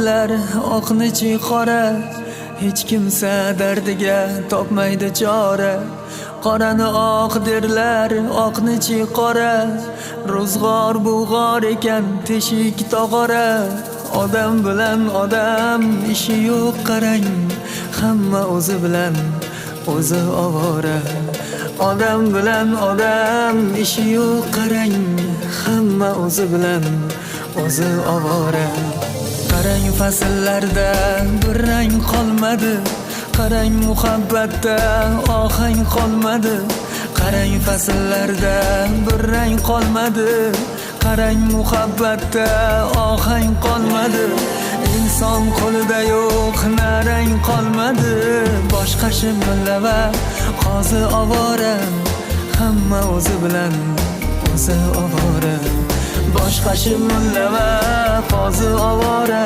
Oqni qora, hech kimsa dardiga topmaydi chora. Qorani oq derlar, oqni qora. Ro'zg'or bug'or ekan, teshik tog'ora. Odam bilan odam ishi yo'q qarang, hamma o'zi bilan o'zi ovora. Odam bilan odam ishi yo'q qarang, hamma o'zi bilan o'zi ovora. Qarang fasllarda bir rang qolmadi, qarang muhabbatda ohang qolmadi. Qarang fasllarda bir rang qolmadi, qarang muhabbatda ohang qolmadi. Inson qo'lida yo'q narang qolmadi. Boshqa shimilla va qozi ovora, hamma o'zi bilan o'zi ovora. Boshqa shimilla va qozi ovora.